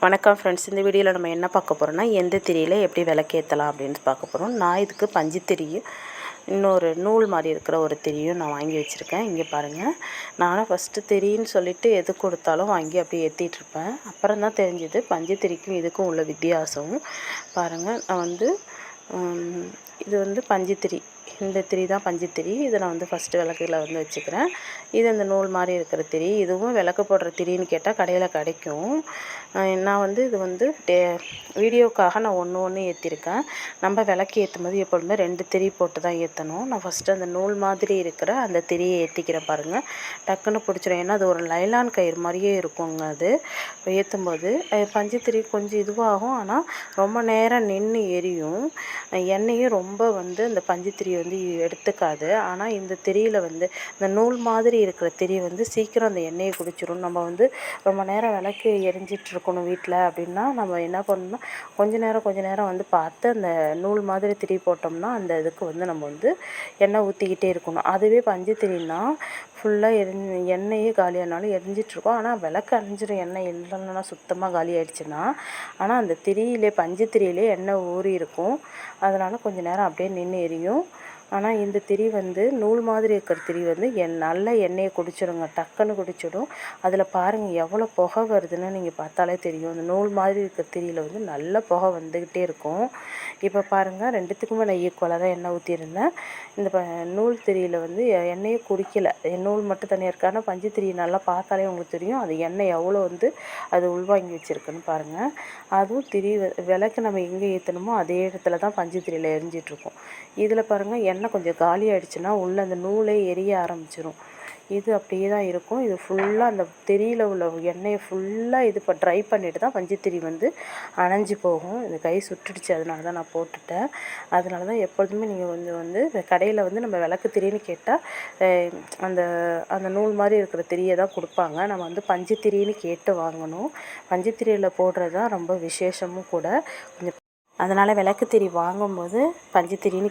வணக்கம் ஃப்ரெண்ட்ஸ், இந்த வீடியோவில் நம்ம என்ன பார்க்க போகிறோம்னா எந்த திரியில் எப்படி விளக்கேற்றலாம் அப்படின்னு பார்க்க போகிறோம். நான் இதுக்கு பஞ்சு திரியும் இன்னொரு நூல் மாதிரி இருக்கிற ஒரு திரியும் நான் வாங்கி வச்சுருக்கேன். இங்கே பாருங்கள், நானும் ஃபஸ்ட்டு திரின்னு சொல்லிவிட்டு எது கொடுத்தாலும் வாங்கி அப்படியே ஏற்றிட்டுருப்பேன். அப்புறம் தான் தெரிஞ்சுது பஞ்சு திரிக்கும் இதுக்கும் உள்ள வித்தியாசம். பாருங்கள், நான் இது பஞ்சு திரி, இந்த திரி தான் பஞ்சு திரி. இதை நான் ஃபஸ்ட்டு விளக்குல வச்சுக்கிறேன். இது அந்த நூல் மாதிரி இருக்கிற திரி. இதுவும் விளக்கு போடுற திரின்னு கேட்டால் கடையில் கிடைக்கும். நான் இது வீடியோக்காக நான் ஒன்று ஏற்றிருக்கேன். நம்ம விளக்கு ஏற்றும் போது எப்பொழுதுமே 2 திரி போட்டு தான் ஏற்றணும். நான் ஃபஸ்ட்டு அந்த நூல் மாதிரி இருக்கிற அந்த திரியை ஏற்றிக்கிறேன். பாருங்கள், டக்குன்னு பிடிச்சிடும். ஏன்னா அது ஒரு லைலான் கயிறு மாதிரியே இருக்குங்க. அது ஏற்றும்போது பஞ்சு திரி கொஞ்சம் இதுவாகும், ஆனால் ரொம்ப நேரம் நின்று எரியும். எண்ணெயும் ரொம்ப அந்த பஞ்சு திரி எடுத்துக்காது. ஆனால் இந்த திரியில் இந்த நூல் மாதிரி இருக்கிற திரி சீக்கிரம் அந்த எண்ணெயை குடிச்சிடும். நம்ம ரொம்ப நேரம் விளக்கு எரிஞ்சிட்ருக்கணும் வீட்டில் அப்படின்னா நம்ம என்ன பண்ணணும்னா கொஞ்ச நேரம் பார்த்து அந்த நூல் மாதிரி திரி போட்டோம்னா அந்த இதுக்கு நம்ம எண்ணெய் ஊற்றிக்கிட்டே இருக்கணும். அதுவே பஞ்சு திரின்னா ஃபுல்லாக எண்ணெயே காலியானாலும் எரிஞ்சிட்ருக்கோம். ஆனால் விளக்கு அணைஞ்சிடும் எண்ணெய் இல்லைன்னா சுத்தமாக காலி ஆகிடுச்சுன்னா. ஆனால் அந்த திரியிலே பஞ்சு திரியிலே எண்ணெய் ஊறி இருக்கும். அதனால் கொஞ்சம் நேரம் அப்படியே நின்று எரியும். ஆனால் இந்த திரி நூல் மாதிரி இருக்கிற திரி நல்ல எண்ணெயை குடிச்சிடுங்க, டக்குன்னு குடிச்சிடும். அதில் பாருங்கள் எவ்வளோ புகை வருதுன்னு நீங்கள் பார்த்தாலே தெரியும். அந்த நூல் மாதிரி இருக்கிற திரியில் நல்ல புகை வந்துக்கிட்டே இருக்கும். இப்போ பாருங்கள், 2த்துக்குமே நான் ஈக்குவலாக தான் எண்ணெய் ஊற்றியிருந்தேன். இந்த நூல் திரியில் எண்ணெயே குடிக்கலை, நூல் மட்டும் தனியாக இருக்குது. ஆனால் பஞ்சு திரி நல்லா பார்த்தாலே உங்களுக்கு தெரியும் அது எண்ணெய் எவ்வளோ அது உள்வாங்கி வச்சுருக்குன்னு பாருங்கள். அதுவும் திரி விளக்கு நம்ம எங்கே ஏற்றணுமோ அதே இடத்துல தான் பஞ்சு திரியில் எரிஞ்சிட்ருக்கும். இதில் பாருங்கள், எண்ணெய் கொஞ்சம் காலி ஆகிடுச்சுன்னா உள்ளே அந்த நூலே எரிய ஆரம்பிச்சிடும். இது அப்படியே தான் இருக்கும். இது ஃபுல்லாக அந்த திரியில் உள்ள எண்ணெயை ஃபுல்லாக இப்போ ட்ரை பண்ணிவிட்டு தான் பஞ்சு திரி அணைஞ்சி போகும். இந்த கை சுட்டுடுச்சு, அதனால தான் நான் போட்டுட்டேன். அதனால தான் எப்பொழுதுமே நீங்கள் கடையில் நம்ம விளக்கு திரின்னு கேட்டால் அந்த அந்த நூல் மாதிரி இருக்கிற திரியை தான் கொடுப்பாங்க. நம்ம பஞ்சு திரின்னு கேட்டு வாங்கணும். பஞ்சு திரியில் போடுறது தான் ரொம்ப விசேஷமும் கூட. கொஞ்சம் அதனால் விளக்கு திரி வாங்கும்போது பஞ்சு திரின்னு